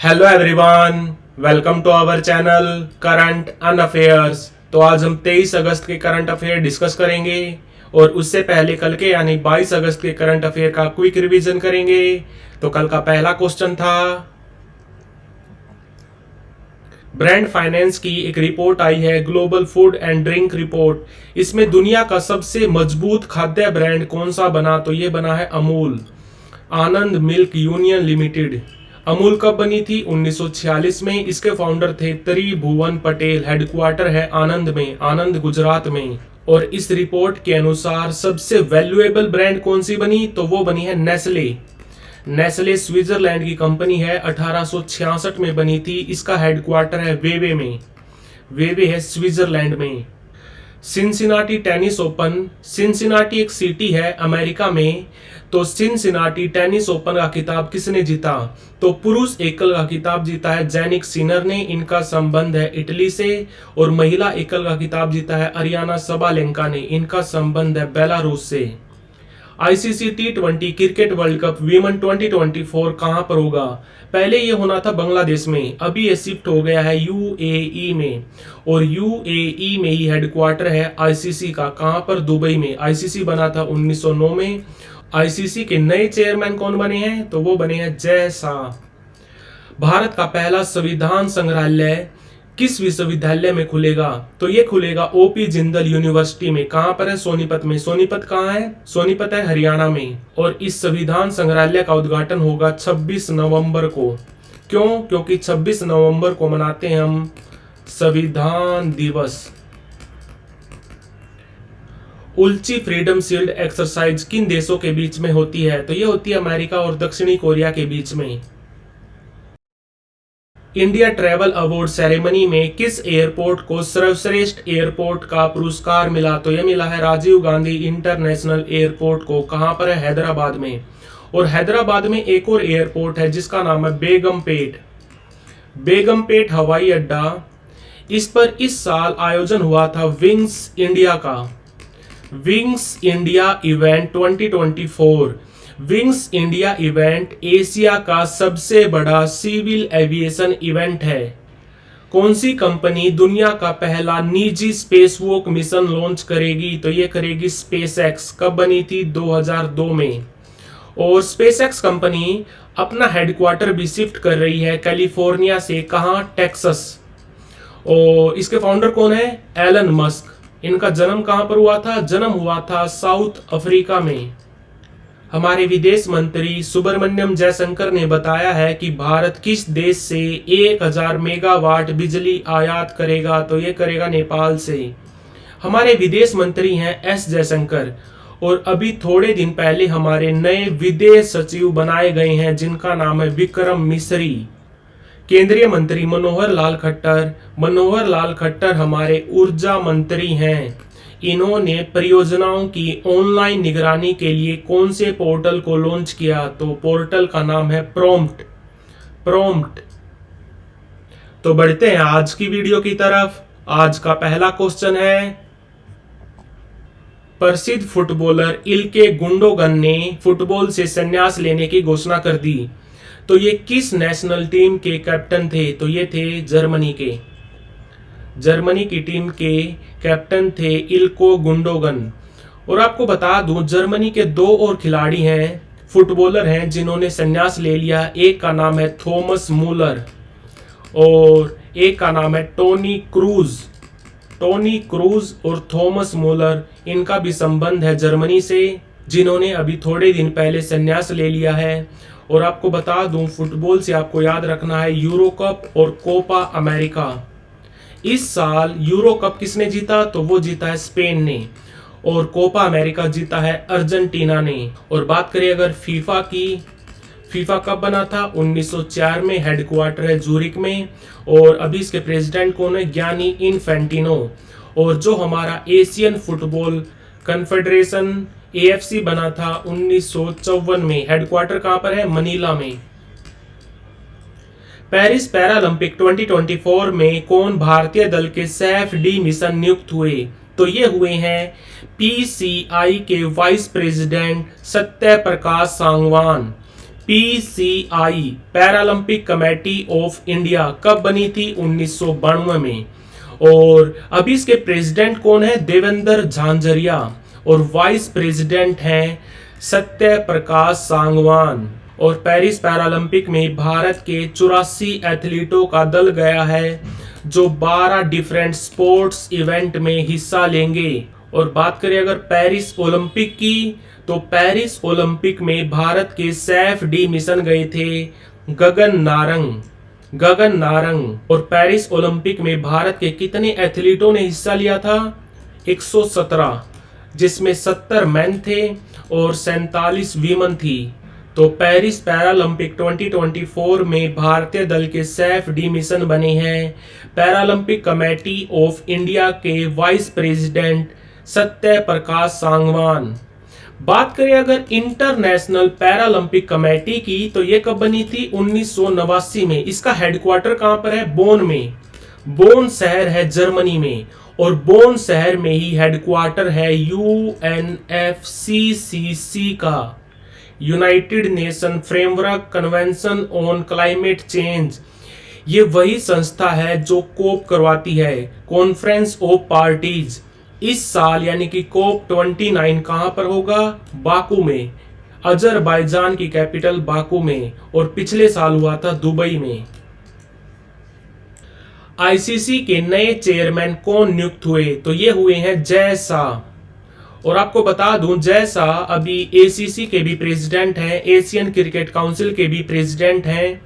Hello everyone, welcome to our channel current and affairs. तो आज हम 23 अगस्त के करंट अफेयर डिस्कस करेंगे और उससे पहले कल के यानी 22 अगस्त के करंट अफेयर का क्विक रिवीजन करेंगे। तो कल का पहला क्वेश्चन था, ब्रांड फाइनेंस की एक रिपोर्ट आई है, global food and drink report. इसमें दुनिया का सबसे मजबूत खाद्य ब्रांड कौन सा बना? तो ये बना है अमूल, आनंद मिल्क यूनियन लिमिटेड। अमूल कब बनी थी? 1946 में। इसके फाउंडर थे त्रिभुवन पटेल। हेडक्वार्टर है आनंद में, आनंद गुजरात में। और इस रिपोर्ट के अनुसार सबसे वैल्यूएबल ब्रांड कौन सी बनी? तो वो बनी है नेस्ले। नेस्ले स्विट्जरलैंड की कंपनी है, 1866 में बनी थी। इसका हेडक्वार्टर है वेवे में, वेवे है स्विट्जरलैंड में। सिनसिनाटी टेनिस ओपन, सिनसिनाटी एक सिटी है अमेरिका में। तो सिनसिनाटी टेनिस ओपन का खिताब किसने जीता? तो पुरुष एकल का खिताब जीता है जैनिक सिनर ने। इनका संबंध है इटली से। और महिला एकल का खिताब जीता है अरियाना सबालेंका ने। इनका संबंध है बेलारूस से। ICC T20 cricket world cup women 2024 कहां पर होगा? पहले ये होना था बांग्लादेश में, अभी ये शिफ्ट हो गया है यूएई में। और यूएई में ही हेडक्वार्टर है आईसीसी का। कहां पर? दुबई में। आईसीसी बना था 1909 में। आईसीसी के नए चेयरमैन कौन बने हैं? तो वो बने हैं जय शाह। भारत का पहला संविधान संग्रहालय किस विश्वविद्यालय में खुलेगा? तो ये खुलेगा ओपी जिंदल यूनिवर्सिटी में। कहां पर है? सोनीपत में। सोनीपत कहां है? सोनीपत है हरियाणा में। और इस संविधान संग्रहालय का उद्घाटन होगा 26 नवंबर को। क्यों? क्योंकि 26 नवंबर को मनाते हैं हम संविधान दिवस। उल्ची फ्रीडम शील्ड एक्सरसाइज किन देशों के बीच में होती है? तो ये होती है अमेरिका और दक्षिणी कोरिया के बीच में। इंडिया ट्रैवल अवार्ड सेरेमनी में किस एयरपोर्ट को सर्वश्रेष्ठ एयरपोर्ट का पुरस्कार मिला? तो यह मिला है राजीव गांधी इंटरनेशनल एयरपोर्ट को। कहां पर है? हैदराबाद में। और हैदराबाद में एक और एयरपोर्ट है जिसका नाम है बेगमपेट, बेगमपेट हवाई अड्डा। इस पर इस साल आयोजन हुआ था विंग्स इंडिया का, wings India event 2024। Wings India event Asia का सबसे बड़ा सिविल एविएशन इवेंट है। कौन सी कंपनी दुनिया का पहला निजी स्पेसवॉक मिशन लॉन्च करेगी? तो ये करेगी स्पेसएक्स। कब बनी थी? 2002 में। और स्पेसएक्स कंपनी अपना हेडक्वार्टर भी शिफ्ट कर रही है कैलिफोर्निया से। कहां? टेक्सास। और इसके फाउंडर कौन है? Elon Musk. इनका जन्म कहां पर हुआ था? जन्म हुआ था साउथ अफ्रीका में। हमारे विदेश मंत्री सुब्रमण्यम जयशंकर ने बताया है कि भारत किस देश से 1000 मेगावाट बिजली आयात करेगा? तो ये करेगा नेपाल से। हमारे विदेश मंत्री हैं एस जयशंकर। और अभी थोड़े दिन पहले हमारे नए विदेश सचिव बनाए गए हैं जिनका नाम है विक्रम मिश्री। केंद्रीय मंत्री मनोहर लाल खट्टर, मनोहर लाल खट्टर हमारे ऊर्जा मंत्री हैं। इन्होंने परियोजनाओं की ऑनलाइन निगरानी के लिए कौन से पोर्टल को लॉन्च किया? तो पोर्टल का नाम है प्रॉम्प्ट, प्रॉम्प्ट। तो बढ़ते हैं आज की वीडियो की तरफ। आज का पहला क्वेश्चन है, प्रसिद्ध फुटबॉलर इल्के गुंडोगन ने फुटबॉल से संन्यास लेने की घोषणा कर दी। तो ये किस नेशनल टीम के कैप्टन थे? तो ये थे जर्मनी के, जर्मनी की टीम के कैप्टन थे इल्को गुंडोगन। और आपको बता दूं, जर्मनी के दो और खिलाड़ी हैं, फुटबॉलर हैं जिन्होंने संन्यास ले लिया। एक का नाम है थॉमस मूलर और एक का नाम है टोनी क्रूज। टोनी क्रूज और थॉमस मूलर, इनका भी संबंध है जर्मनी से, जिन्होंने अभी थोड़े दिन पहले संन्यास ले लिया है। और आपको बता दूं, फुटबॉल से आपको याद रखना है यूरो कप और कोपा अमेरिका। इस साल यूरो कप किसने जीता? तो वो जीता है स्पेन ने। और कोपा अमेरिका जीता है अर्जेंटीना ने। और बात करें अगर फीफा की, फीफा कब बना था? 1904 में। हेडक्वार्टर है जूरिक में। और अभी इसके प्रेसिडेंट कौन है? Gianni Infantino. और जो हमारा एशियन फुटबॉल कन्फेडरेशन AFC बना था 1954 में। हेडक्वार्टर कहां पर है? मनीला में। पेरिस पैरालंपिक 2024 में कौन भारतीय दल के CFD मिशन नियुक्त हुए? तो ये हुए हैं PCI के vice president Satya Prakash Sangwan. PCI Paralympic committee of India कब बनी थी? 1992 में। और अभी इसके प्रेसिडेंट कौन है? देवेंद्र झांझरिया। और वाइस प्रेसिडेंट हैं सत्य प्रकाश सांगवान। और पेरिस पैरालंपिक में भारत के 84 एथलीटों का दल गया है, जो 12 डिफरेंट स्पोर्ट्स इवेंट में हिस्सा लेंगे। और बात करें अगर पेरिस ओलंपिक की, तो पेरिस ओलंपिक में भारत के सैफ डी मिशन गए थे, गगन नारंग। और पेरिस ओलंपिक में भारत के कितने एथलीटों ने हिस्सा लिया था? 117, जिसमें 70 मेन थे और 47 वीमेन थी। तो पेरिस पैरालंपिक 2024 में भारतीय दल के सैफ डी मिशन बने हैं पैरालंपिक कमेटी ऑफ इंडिया के वाइस प्रेसिडेंट सत्य प्रकाश सांगवान। बात करें अगर इंटरनेशनल पैरालंपिक कमेटी की, तो ये कब बनी थी? 1989 में। इसका हेडक्वार्टर कहां पर है? बोन में। बोन शहर है जर्मनी में। और बोन शहर में ही हेडक्वार्टर है UNFCCC का, United nation framework convention on climate change. ये वही संस्था है जो कोप करवाती है, कॉन्फ्रेंस ऑफ पार्टीज। इस साल यानी कि कोप 29 कहां पर होगा? बाकू में, अजरबैजान की कैपिटल बाकू में। और पिछले साल हुआ था दुबई में। आईसीसी के नए चेयरमैन कौन नियुक्त हुए? तो ये हुए हैं जय शाह। और आपको बता दूं, जय शाह अभी एसीसी के भी प्रेसिडेंट हैं, एशियन क्रिकेट काउंसिल के भी प्रेसिडेंट हैं।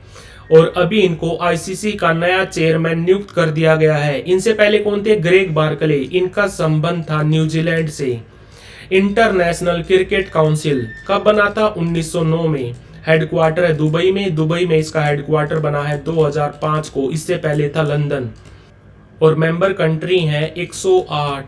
और अभी इनको आईसीसी का नया चेयरमैन नियुक्त कर दिया गया है। इनसे पहले कौन थे? Greg Barclay. इनका संबंध था न्यूजीलैंड से। इंटरनेशनल क्रिकेट काउंसिल कब बना था? 1909 में। हेडक्वार्टर है दुबई में। दुबई में इसका हेडक्वार्टर बना है 2005 को। इससे पहले था लंदन। और मेंबर कंट्री हैं 108।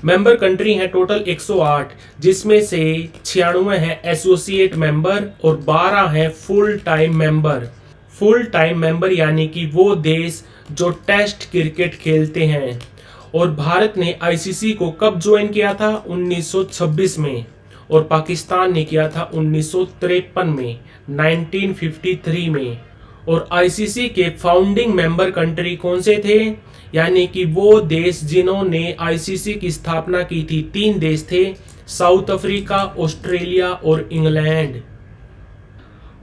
मेंबर कंट्री हैं टोटल 108, जिसमें से 96 हैं एसोसिएट मेंबर और 12 हैं full time member. Full time member यानी कि वो देश जो टेस्ट क्रिकेट खेलते हैं। और भारत ने आईसीसी को कब ज्वाइन किया था? 1926 में। और पाकिस्तान ने किया था 1953 में, 1953 में। और आईसीसी के फाउंडिंग मेंबर कंट्री कौन से थे? यानी कि वो देश जिन्होंने आईसीसी की स्थापना की थी, 3 देश थे, साउथ अफ्रीका, ऑस्ट्रेलिया और इंग्लैंड।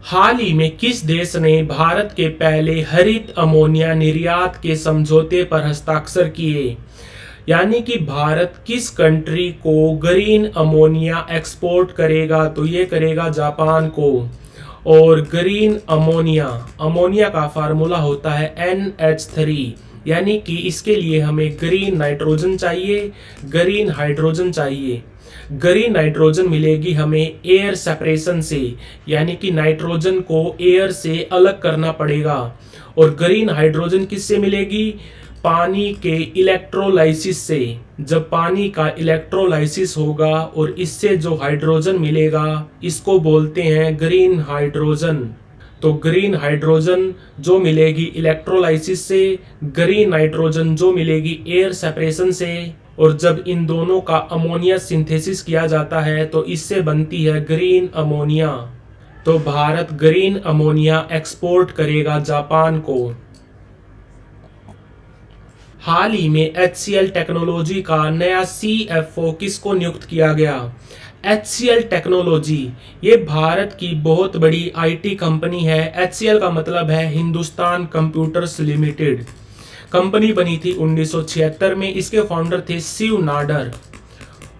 हाल ही में किस देश ने भारत के पहले हरित अमोनिया निर्यात के समझौते पर हस्ताक्षर किए? यानी कि भारत किस कंट्री को ग्रीन अमोनिया एक्सपोर्ट करेगा? तो ये करेगा जापान को। और ग्रीन अमोनिया का फार्मूला होता है NH3, यानी कि इसके लिए हमें ग्रीन नाइट्रोजन चाहिए, ग्रीन हाइड्रोजन चाहिए। ग्रीन नाइट्रोजन मिलेगी हमें एयर सेपरेशन से, यानी कि नाइट्रोजन को एयर से अलग करना पड़ेगा। और ग्रीन हाइड्रोजन किससे मिलेगी? पानी के इलेक्ट्रोलाइसिस से। जब पानी का इलेक्ट्रोलाइसिस होगा और इससे जो हाइड्रोजन मिलेगा, इसको बोलते हैं ग्रीन हाइड्रोजन। तो ग्रीन हाइड्रोजन जो मिलेगी इलेक्ट्रोलाइसिस से, ग्रीन नाइट्रोजन जो मिलेगी एयर सेपरेशन से। और जब इन दोनों का अमोनिया सिंथेसिस किया जाता है तो इससे बनती है ग्रीन अमोनिया। तो भारत ग्रीन अमोनिया एक्सपोर्ट करेगा जापान को। हाल ही में HCL टेक्नोलॉजी का नया CFO किसको नियुक्त किया गया? HCL टेक्नोलॉजी ये भारत की बहुत बड़ी IT कंपनी है। HCL का मतलब है हिंदुस्तान कंप्यूटर्स लिमिटेड। कंपनी बनी थी 1976 में। इसके फाउंडर थे शिव नाडर।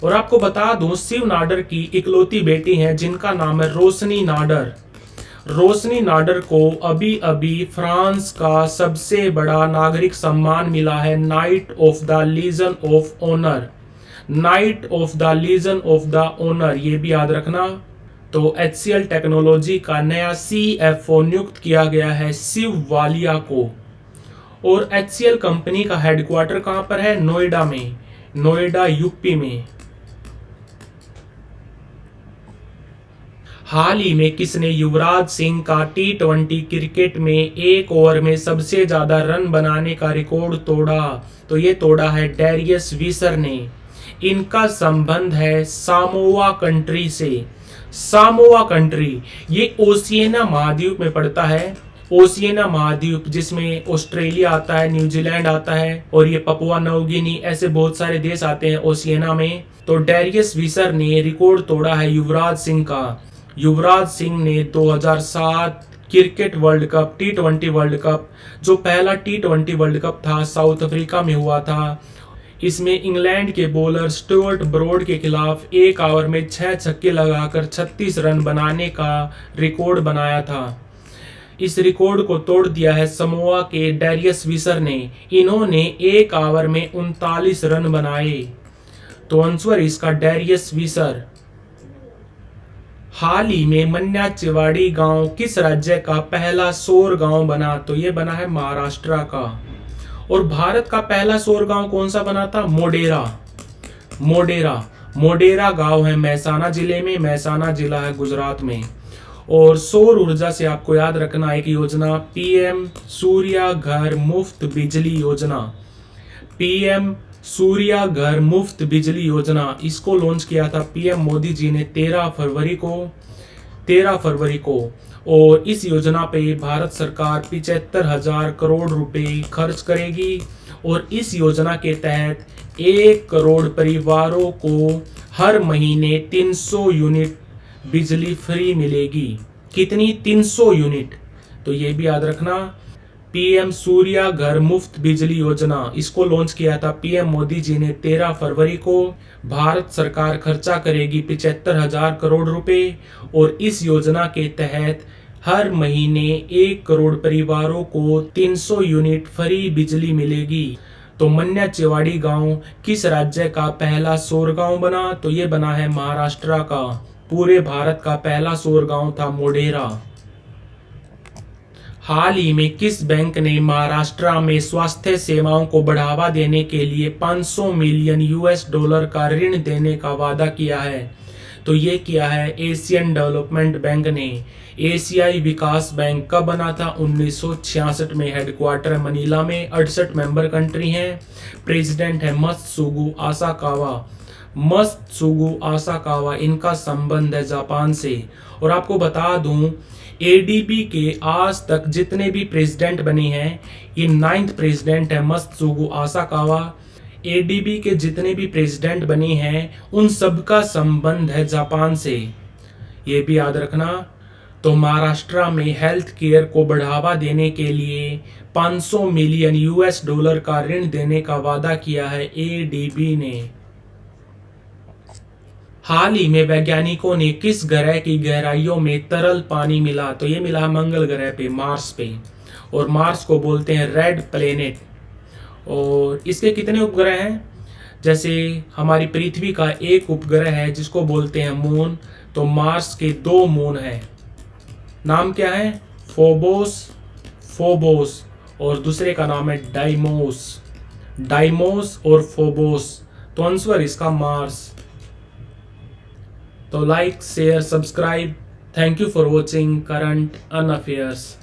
और आपको बता दूं, शिव नाडर की इकलौती बेटी हैं जिनका नाम है रोशनी नाडर। रोशनी नाडर को अभी अभी फ्रांस का सबसे बड़ा नागरिक सम्मान मिला है, knight of the legion of honour. Knight of the legion of the honour, ये भी याद रखना। तो HCL टेक्नोलॉजी का नया CFO नियुक्त किया गया है शिव वालिया को। और HCL कंपनी का हेडक्वार्टर कहां पर है? नोएडा में, नोएडा यूपी में। हाल ही में किसने युवराज सिंह का T20 क्रिकेट में एक ओवर में सबसे ज्यादा रन बनाने का रिकॉर्ड तोड़ा? तो ये तोड़ा है डेरियस विसर ने। इनका संबंध है सामोआ कंट्री से। सामोआ कंट्री, ये ओशियाना महाद्वीप में पड़ता है। ओशियाना महाद्वीप जिसमें ऑस्ट्रेलिया आता है, न्यूजीलैंड आता है और ये पपुआ न्यूगिनी, ऐसे बहुत सारे देश आते हैं ओशियाना में। तो डैरियस वीसर ने रिकॉर्ड तोड़ा है युवराज सिंह का। युवराज सिंह ने 2007 cricket world cup, T20 world cup, जो पहला T20 वर्ल्ड कप था साउथ अफ्रीका में हुआ था, इसमें इंग्लैंड के बॉलर स्टुअर्ट ब्रॉड के खिलाफ 1 ओवर में 6 छक्के लगाकर 36 रन बनाने का रिकॉर्ड बनाया था। इस रिकॉर्ड को तोड़ दिया है समोआ के डैरियस वीसर ने। इन्होंने 1 ओवर में 39 रन बनाए। तो आंसर इसका डैरियस वीसर। हाल ही में मन्याचेवाड़ी गांव किस राज्य का पहला सौर गांव बना? तो ये बना है महाराष्ट्र का। और भारत का पहला सौर गांव कौन सा बना था? मोडेरा गांव है महसाना जिले में। महसाना जिला है गुजरात में। और सौर ऊर्जा से आपको याद रखना एक योजना, पीएम सूर्या घर मुफ्त बिजली योजना। पीएम सूर्या घर मुफ्त बिजली योजना, इसको लॉन्च किया था पीएम मोदी जी ने 13 फरवरी को। और इस योजना पे भारत सरकार 75,000 करोड़ रुपए खर्च करेगी। और इस योजना के तहत 1 करोड़ परिवारों को हर महीने 300 यूनिट बिजली फ्री मिलेगी। कितनी? 300 यूनिट। तो ये भी याद रखना, पीएम सूर्या घर मुफ्त बिजली योजना, इसको लॉन्च किया था पीएम मोदी जी ने 13 फरवरी को। भारत सरकार खर्चा करेगी 75,000 करोड़ रुपए। और इस योजना के तहत हर महीने 1 करोड़ परिवारों को 300 यूनिट फ्री बिजली मिलेगी। तो मन्याचेवाड़ी गांव किस राज्य का पहला सौर गांव बना? तो ये बना है महाराष्ट्र का। पूरे भारत का पहला सौर गांव था मोडेरा। हाल ही में किस बैंक ने महाराष्ट्र में स्वास्थ्य सेवाओं को बढ़ावा देने के लिए 500 मिलियन US$ का ऋण देने का वादा किया है? तो ये किया है एशियन डेवलपमेंट बैंक ने। एशियाई विकास बैंक कब बना था? 1966 में। हेडक्वार्टर मनीला में। 68 मेंबर कंट्री हैं। प्रेसिडेंट है मत्सुगु आसाकावा। इनका संबंध है जापान से। और आपको बता दूं, एडीबी के आज तक जितने भी प्रेसिडेंट बने हैं, ये 9th प्रेसिडेंट है मत्सुगु आसाकावा। एडीबी के जितने भी प्रेसिडेंट बने हैं उन सबका संबंध है जापान से, ये भी याद रखना। तो महाराष्ट्र में हेल्थ केयर को बढ़ावा देने के लिए 500 मिलियन US$ का ऋण देने का वादा किया है एडीबी ने। हाल ही में वैज्ञानिकों ने किस ग्रह की गहराइयों में तरल पानी मिला? तो ये मिला मंगल ग्रह पे, मार्स पे। और मार्स को बोलते हैं रेड प्लेनेट। और इसके कितने उपग्रह हैं? जैसे हमारी पृथ्वी का एक उपग्रह है जिसको बोलते हैं मून, तो मार्स के 2 मून हैं। नाम क्या है? फोबोस और दूसरे का नाम है डाइमोस और फोबोस। तो आंसर इसका मार्स। तो like, share, subscribe. Thank you for watching current and affairs.